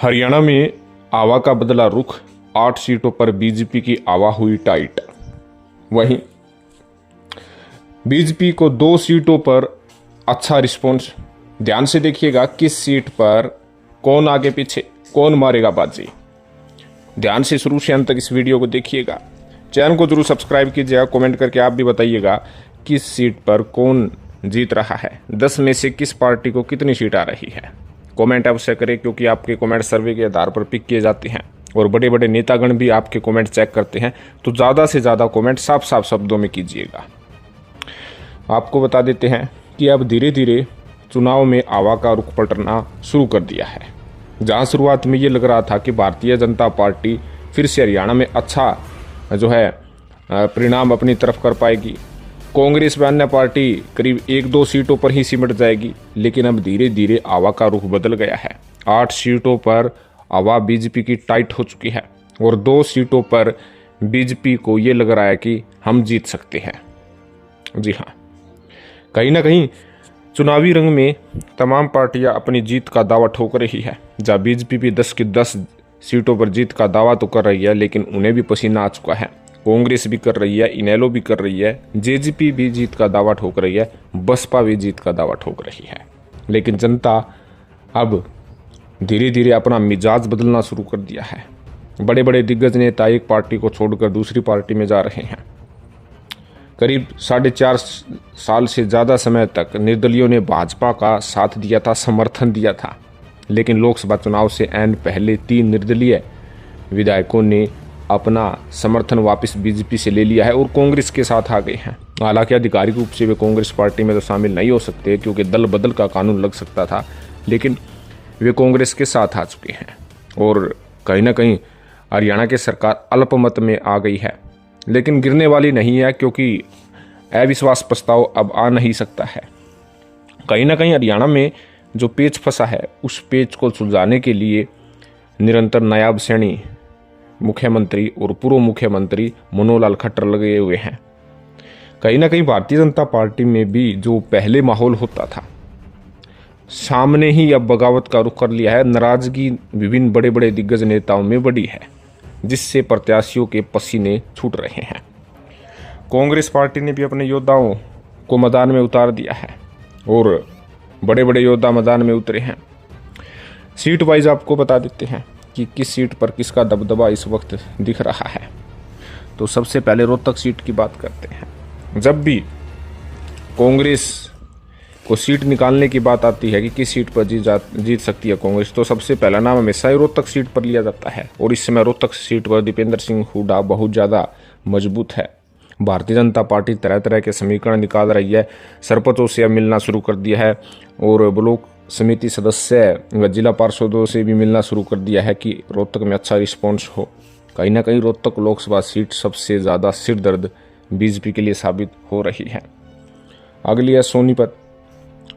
हरियाणा में आवा का बदला रुख, 8 सीटों पर बीजेपी की आवा हुई टाइट। वहीं बीजेपी को 2 सीटों पर अच्छा रिस्पॉन्स। ध्यान से देखिएगा किस सीट पर कौन आगे पीछे, कौन मारेगा बाजी। ध्यान से शुरू से अंत तक इस वीडियो को देखिएगा। चैनल को जरूर सब्सक्राइब कीजिएगा। कमेंट करके आप भी बताइएगा किस सीट पर कौन जीत रहा है, 10 में से किस पार्टी को कितनी सीट आ रही है। कमेंट अवश्य करें, क्योंकि आपके कमेंट सर्वे के आधार पर पिक किए जाते हैं और बड़े बड़े नेतागण भी आपके कमेंट चेक करते हैं। तो ज़्यादा से ज़्यादा कमेंट साफ साफ शब्दों में कीजिएगा। आपको बता देते हैं कि अब धीरे धीरे चुनाव में आवा का रुख पलटना शुरू कर दिया है। जहां शुरुआत में ये लग रहा था कि भारतीय जनता पार्टी फिर से हरियाणा में अच्छा परिणाम अपनी तरफ कर पाएगी, कांग्रेस व अन्य पार्टी करीब 1-2 सीटों पर ही सिमट जाएगी, लेकिन अब धीरे धीरे आवा का रुख बदल गया है। 8 सीटों पर आवा बीजेपी की टाइट हो चुकी है और 2 सीटों पर बीजेपी को ये लग रहा है कि हम जीत सकते हैं। जी हाँ, कहीं ना कहीं चुनावी रंग में तमाम पार्टियां अपनी जीत का दावा ठोक रही है। जहाँ बीजेपी भी 10 की 10 सीटों पर जीत का दावा तो कर रही है, लेकिन उन्हें भी पसीना आ चुका है। कांग्रेस भी कर रही है, इनेलो भी कर रही है, जेजेपी भी जीत का दावा ठोक रही है, बसपा भी जीत का दावा ठोक रही है। लेकिन जनता अब धीरे धीरे अपना मिजाज बदलना शुरू कर दिया है। बड़े बड़े दिग्गज नेता एक पार्टी को छोड़कर दूसरी पार्टी में जा रहे हैं। करीब 4.5 साल से ज़्यादा समय तक निर्दलीयों ने भाजपा का साथ दिया था, समर्थन दिया था, लेकिन लोकसभा चुनाव से ऐन पहले 3 निर्दलीय विधायकों ने अपना समर्थन वापस बीजेपी से ले लिया है और कांग्रेस के साथ आ गए हैं। हालांकि आधिकारिक रूप से वे कांग्रेस पार्टी में तो शामिल नहीं हो सकते, क्योंकि दल बदल का कानून लग सकता था, लेकिन वे कांग्रेस के साथ आ चुके हैं। और कहीं ना कहीं हरियाणा की सरकार अल्पमत में आ गई है, लेकिन गिरने वाली नहीं है, क्योंकि अविश्वास प्रस्ताव अब आ नहीं सकता है। कहीं ना कहीं हरियाणा में जो पेच फंसा है, उस पेच को सुलझाने के लिए निरंतर नायाब श्रेणी मुख्यमंत्री और पूर्व मुख्यमंत्री मनोहर लाल खट्टर लगे हुए हैं। कहीं ना कहीं भारतीय जनता पार्टी में भी जो पहले माहौल होता था, सामने ही अब बगावत का रुख कर लिया है। नाराजगी विभिन्न बड़े बड़े दिग्गज नेताओं में बड़ी है, जिससे प्रत्याशियों के पसीने छूट रहे हैं। कांग्रेस पार्टी ने भी अपने योद्धाओं को मैदान में उतार दिया है और बड़े बड़े योद्धा मैदान में उतरे हैं। सीट वाइज आपको बता देते हैं कि किस सीट पर किसका दबदबा इस वक्त दिख रहा है। तो सबसे पहले रोहतक सीट की बात करते हैं। जब भी कांग्रेस को सीट निकालने की बात आती है कि किस सीट पर जीत सकती है कांग्रेस, तो सबसे पहला नाम हमेशा ही रोहतक सीट पर लिया जाता है। और इस समय रोहतक सीट पर दीपेंद्र सिंह हुड्डा बहुत ज़्यादा मजबूत है। भारतीय जनता पार्टी तरह तरह के समीकरण निकाल रही है, सरपंचों से अब मिलना शुरू कर दिया है और ब्लॉक समिति सदस्य व जिला पार्षदों से भी मिलना शुरू कर दिया है कि रोहतक में अच्छा रिस्पॉन्स हो। कहीं ना कहीं रोहतक लोकसभा सीट सबसे ज़्यादा सिरदर्द बीजेपी के लिए साबित हो रही है। अगली है सोनीपत।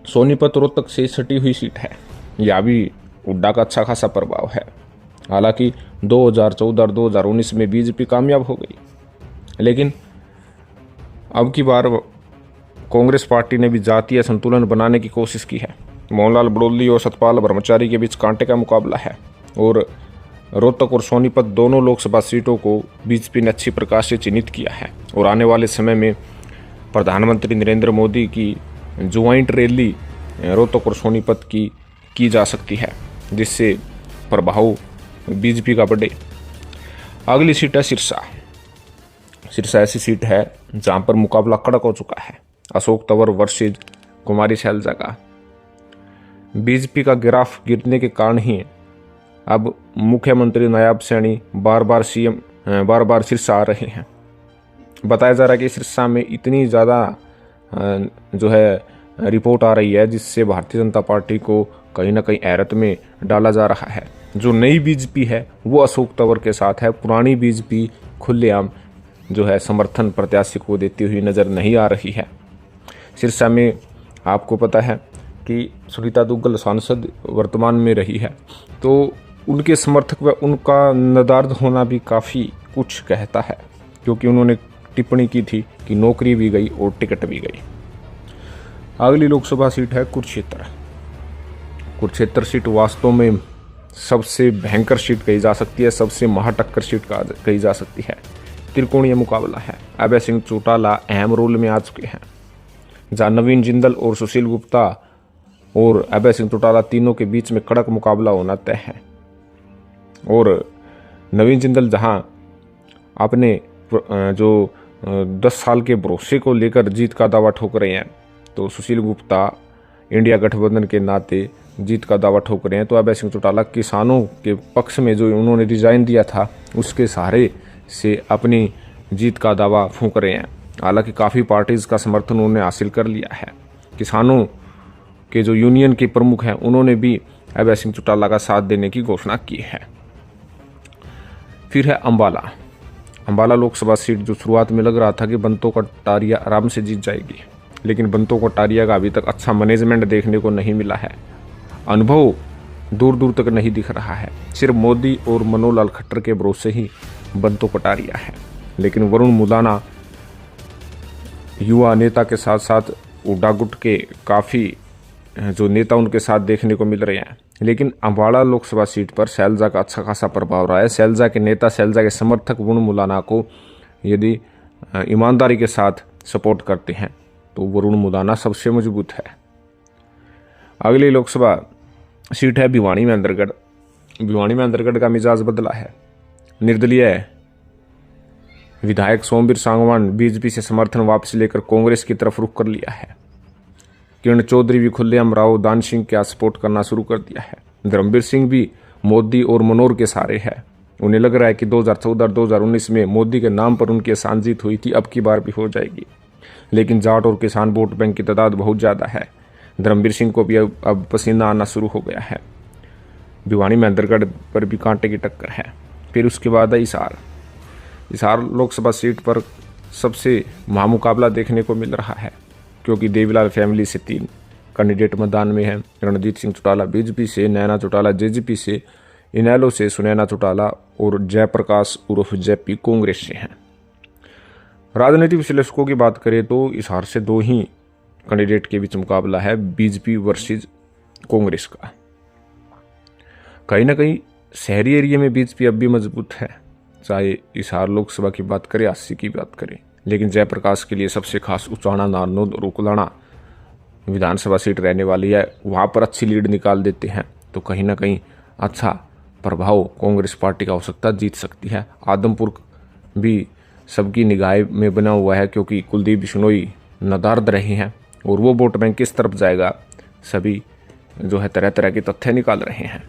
सोनीपत रोहतक से सटी हुई सीट है। यह भी हुड्डा का अच्छा खासा प्रभाव है। हालांकि 2014 और 2019 में बीजेपी कामयाब हो गई, लेकिन अब की बार कांग्रेस पार्टी ने भी जातीय संतुलन बनाने की कोशिश की है। मोहनलाल बड़ोली और सतपाल ब्रह्मचारी के बीच कांटे का मुकाबला है और रोहतक और सोनीपत दोनों लोकसभा सीटों को बीजेपी ने अच्छी प्रकार से चिन्हित किया है। और आने वाले समय में प्रधानमंत्री नरेंद्र मोदी की ज्वाइंट रैली रोहतक और सोनीपत की जा सकती है, जिससे प्रभाव बीजेपी का बढ़े। अगली सीट है सिरसा। सिरसा ऐसी सीट है जहां पर मुकाबला कड़क हो चुका है। अशोक तंवर वर्सेज कुमारी शैलजा का। बीजेपी का ग्राफ गिरने के कारण ही अब मुख्यमंत्री नायाब सैनी बार बार सिरसा आ रहे हैं। बताया जा रहा है कि सिरसा में इतनी ज़्यादा रिपोर्ट आ रही है, जिससे भारतीय जनता पार्टी को कहीं ना कहीं हैरत में डाला जा रहा है। जो नई बीजेपी है वो अशोक तंवर के साथ है। पुरानी बीजेपी खुलेआम समर्थन प्रत्याशी को देती हुई नज़र नहीं आ रही है। सिरसा में आपको पता है कि सुनीता दुग्गल सांसद वर्तमान में रही है, तो उनके समर्थक व उनका नदार्द होना भी काफ़ी कुछ कहता है, क्योंकि उन्होंने टिप्पणी की थी कि नौकरी भी गई और टिकट भी गई। अगली लोकसभा सीट है कुरुक्षेत्र। कुरुक्षेत्र सीट वास्तव में सबसे भयंकर सीट कही जा सकती है, सबसे महाटक्कर सीट कही जा सकती है। त्रिकोणीय मुकाबला है। अभय सिंह चौटाला अहम रोल में आ चुके हैं, जहाँ नवीन जिंदल और सुशील गुप्ता और अभय सिंह चौटाला तीनों के बीच में कड़क मुकाबला होना तय है। और नवीन जिंदल जहां अपने जो 10 साल के भरोसे को लेकर जीत का दावा ठोक रहे हैं, तो सुशील गुप्ता इंडिया गठबंधन के नाते जीत का दावा ठोक रहे हैं। तो अभय सिंह चौटाला किसानों के पक्ष में जो उन्होंने रिजाइन दिया था उसके सहारे से अपनी जीत का दावा फूंक रहे हैं। हालांकि काफ़ी पार्टीज का समर्थन उन्होंने हासिल कर लिया है। किसानों के जो यूनियन के प्रमुख हैं उन्होंने भी अभय सिंह चौटाला का साथ देने की घोषणा की है। फिर है अंबाला लोकसभा सीट, जो शुरुआत में लग रहा था कि बंतो कटारिया आराम से जीत जाएगी, लेकिन बंतो कटारिया का अभी तक अच्छा मैनेजमेंट देखने को नहीं मिला है। अनुभव दूर दूर तक नहीं दिख रहा है। सिर्फ मोदी और मनोहर लाल खट्टर के भरोसे ही बंतो कटारिया है। लेकिन वरुण मुदाना युवा नेता के साथ साथ उड्डा गुट के काफ़ी जो नेता उनके साथ देखने को मिल रहे हैं। लेकिन अंबाला लोकसभा सीट पर शैलजा का अच्छा खासा प्रभाव रहा है। शैलजा के नेता, शैलजा के समर्थक वरुण मुदाना को यदि ईमानदारी के साथ सपोर्ट करते हैं तो वरुण मुदाना सबसे मजबूत है। अगली लोकसभा सीट है भिवानी महेंद्रगढ़। भिवानी महेंद्रगढ़ का मिजाज बदला है। निर्दलीय विधायक सोमवीर सांगवान बीजेपी से समर्थन वापस लेकर कांग्रेस की तरफ रुख कर लिया है। किरण चौधरी भी खुलेआम राव दान सिंह का सपोर्ट करना शुरू कर दिया है। धर्मवीर सिंह भी मोदी और मनोहर के सहारे है। उन्हें लग रहा है कि 2014-2019 में मोदी के नाम पर उनकी आसान जीत हुई थी, अब की बार भी हो जाएगी। लेकिन जाट और किसान वोट बैंक की तादाद बहुत ज़्यादा है। धर्मवीर सिंह को भी अब पसीना आना शुरू हो गया है। भिवानी महेंद्रगढ़ पर भी कांटे की टक्कर है। फिर उसके बाद है हिसार लोकसभा सीट पर सबसे महामुकाबला देखने को मिल रहा है, क्योंकि देवीलाल फैमिली से 3 कैंडिडेट मैदान में हैं। रणजीत सिंह चौटाला बीजेपी से, नैना चौटाला जेजेपी से, इनेलो से सुनैना चौटाला और जयप्रकाश उर्फ जेपी कांग्रेस से हैं। राजनीतिक विश्लेषकों की बात करें तो हिसार से 2 ही कैंडिडेट के बीच मुकाबला है, बीजेपी वर्सेस कांग्रेस का। कहीं ना कहीं शहरी एरिया में बीजेपी अब भी मजबूत है, चाहे हिसार लोकसभा की बात करें, 80 की बात करें। लेकिन जयप्रकाश के लिए सबसे खास उचाना, नारनौद और उकलाना विधानसभा सीट रहने वाली है। वहाँ पर अच्छी लीड निकाल देते हैं तो कहीं ना कहीं अच्छा प्रभाव कांग्रेस पार्टी का हो सकता है, जीत सकती है। आदमपुर भी सबकी निगाह में बना हुआ है, क्योंकि कुलदीप बिश्नोई नदारद रहे हैं और वो वोट बैंक किस तरफ जाएगा, सभी जो है तरह तरह के तथ्य निकाल रहे हैं।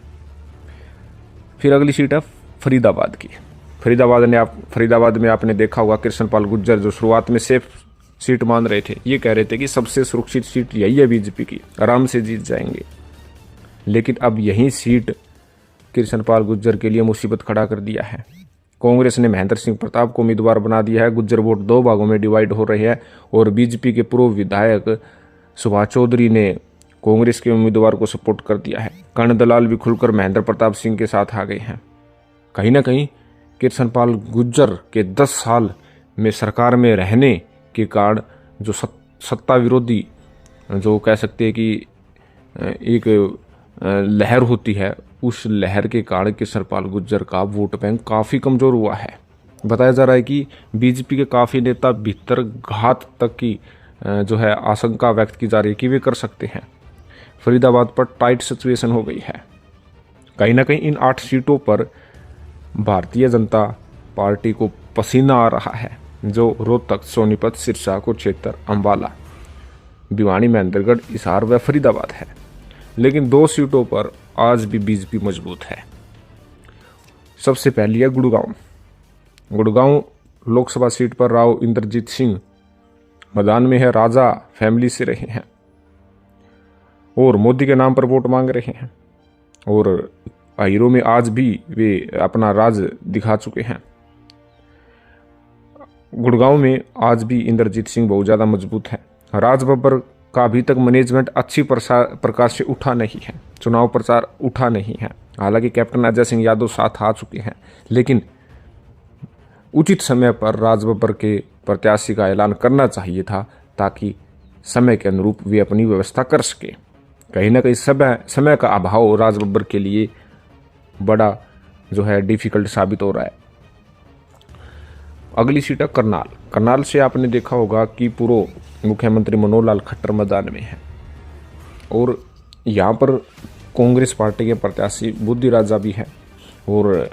फिर अगली सीट है फरीदाबाद की। फरीदाबाद में आपने देखा होगा कृष्णपाल गुर्जर, जो शुरुआत में सेफ सीट मान रहे थे, ये कह रहे थे कि सबसे सुरक्षित सीट यही है बीजेपी की, आराम से जीत जाएंगे। लेकिन अब यही सीट कृष्णपाल गुर्जर के लिए मुसीबत खड़ा कर दिया है। कांग्रेस ने महेंद्र सिंह प्रताप को उम्मीदवार बना दिया है। गुर्जर वोट 2 भागों में डिवाइड हो रहे हैं और बीजेपी के पूर्व विधायक सुभाष चौधरी ने कांग्रेस के उम्मीदवार को सपोर्ट कर दिया है। कर्ण दलाल भी खुलकर महेंद्र प्रताप सिंह के साथ आ गए हैं। कहीं ना कहीं कृष्णपाल गुर्जर के 10 साल में सरकार में रहने के कारण जो सत्ता विरोधी जो कह सकते हैं कि एक लहर होती है, उस लहर के कारण कृष्णपाल गुर्जर का वोट बैंक काफ़ी कमज़ोर हुआ है। बताया जा रहा है कि बीजेपी के काफ़ी नेता भीतर घात तक की जो है आशंका व्यक्त की जा रही है कि वे कर सकते हैं। फरीदाबाद पर टाइट सिचुएशन हो गई है। कहीं ना कहीं इन 8 सीटों पर भारतीय जनता पार्टी को पसीना आ रहा है, जो रोहतक, सोनीपत, सिरसा, कुरुक्षेत्र, अंबाला, भिवानी महेंद्रगढ़, हिसार व फरीदाबाद है। लेकिन 2 सीटों पर आज भी बीजेपी मजबूत है। सबसे पहली है गुड़गांव लोकसभा सीट पर राव इंद्रजीत सिंह मैदान में है। राजा फैमिली से रहे हैं और मोदी के नाम पर वोट मांग रहे हैं और हीरो में आज भी वे अपना राज दिखा चुके हैं। गुड़गांव में आज भी इंद्रजीत सिंह बहुत ज़्यादा मजबूत है। राज बब्बर का अभी तक मैनेजमेंट अच्छी प्रकार से उठा नहीं है, चुनाव प्रचार उठा नहीं है। हालांकि कैप्टन अजय सिंह यादव साथ आ चुके हैं, लेकिन उचित समय पर राज बब्बर के प्रत्याशी का ऐलान करना चाहिए था, ताकि समय के अनुरूप वे अपनी व्यवस्था कर सके। कहीं ना कहीं समय का अभाव राज बब्बर के लिए बड़ा जो है डिफ़िकल्ट साबित हो रहा है। अगली सीट है करनाल। करनाल से आपने देखा होगा कि पूर्व मुख्यमंत्री मनोहर लाल खट्टर मैदान में है और यहाँ पर कांग्रेस पार्टी के प्रत्याशी बुद्धि राजा भी है और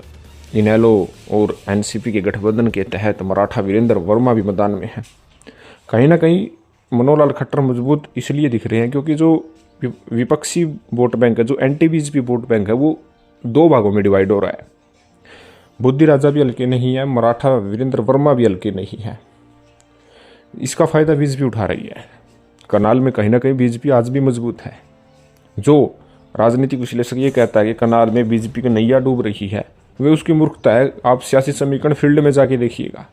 इनेलो और एनसीपी के गठबंधन के तहत मराठा वीरेंद्र वर्मा भी मैदान में है। कहीं ना कहीं मनोहर लाल खट्टर मजबूत इसलिए दिख रहे हैं क्योंकि जो विपक्षी वोट बैंक है, जो एंटी बीजेपी वोट बैंक है, वो दो भागों में डिवाइड हो रहा है। बुद्धि राजा भी हल्के नहीं है, मराठा वीरेंद्र वर्मा भी हल्के नहीं है। इसका फायदा बीजेपी उठा रही है। करनाल में कहीं ना कहीं बीजेपी आज भी मजबूत है। जो राजनीतिक विश्लेषक ये कहता है कि करनाल में बीजेपी की नैया डूब रही है, वे उसकी मूर्खता है। आप सियासी समीकरण फील्ड में जाके देखिएगा।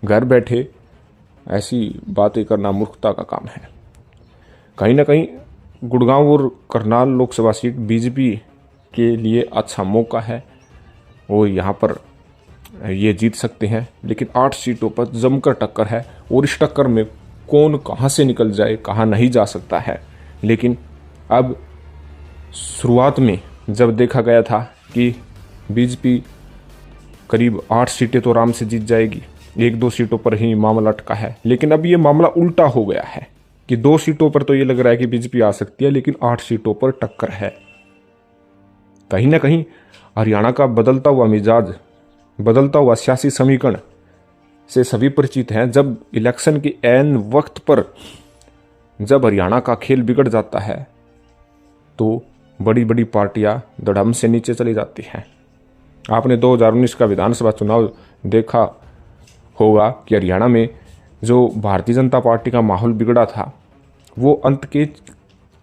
घर बैठे ऐसी बातें करना मूर्खता का काम है। कहीं ना कहीं गुड़गांव और करनाल लोकसभा सीट बीजेपी के लिए अच्छा मौका है और यहाँ पर ये जीत सकते हैं, लेकिन 8 सीटों पर जमकर टक्कर है और इस टक्कर में कौन कहाँ से निकल जाए, कहाँ नहीं जा सकता है। लेकिन अब शुरुआत में जब देखा गया था कि बीजेपी करीब 8 सीटें तो आराम से जीत जाएगी, 1-2 सीटों पर ही मामला अटका है, लेकिन अब ये मामला उल्टा हो गया है कि 2 सीटों पर तो ये लग रहा है कि बीजेपी आ सकती है, लेकिन 8 सीटों पर टक्कर है। कहीं ना कहीं हरियाणा का बदलता हुआ मिजाज, बदलता हुआ सियासी समीकरण से सभी परिचित हैं। जब इलेक्शन के ऐन वक्त पर जब हरियाणा का खेल बिगड़ जाता है तो बड़ी बड़ी पार्टियां धड़म से नीचे चली जाती हैं। आपने 2019 का विधानसभा चुनाव देखा होगा कि हरियाणा में जो भारतीय जनता पार्टी का माहौल बिगड़ा था वो अंत के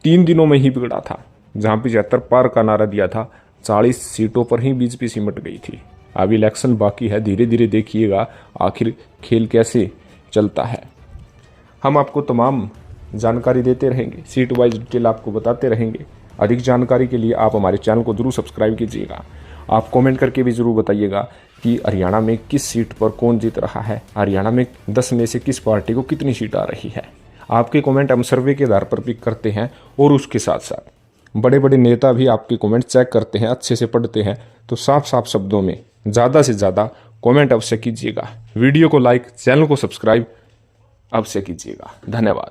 3 दिनों में ही बिगड़ा था। जहां 75 पार का नारा दिया था, 40 सीटों पर ही बीजेपी सिमट गई थी। अब इलेक्शन बाकी है, धीरे धीरे देखिएगा आखिर खेल कैसे चलता है। हम आपको तमाम जानकारी देते रहेंगे, सीट वाइज डिटेल आपको बताते रहेंगे। अधिक जानकारी के लिए आप हमारे चैनल को जरूर सब्सक्राइब कीजिएगा। आप कमेंट करके भी जरूर बताइएगा कि हरियाणा में किस सीट पर कौन जीत रहा है, हरियाणा में 10 में से किस पार्टी को कितनी सीट आ रही है। आपके कमेंट हम सर्वे के आधार पर पिक करते हैं और उसके साथ साथ बड़े बड़े नेता भी आपके कमेंट चेक करते हैं, अच्छे से पढ़ते हैं। तो साफ साफ शब्दों में ज़्यादा से ज़्यादा कमेंट अवश्य कीजिएगा। वीडियो को लाइक, चैनल को सब्सक्राइब अवश्य कीजिएगा। धन्यवाद।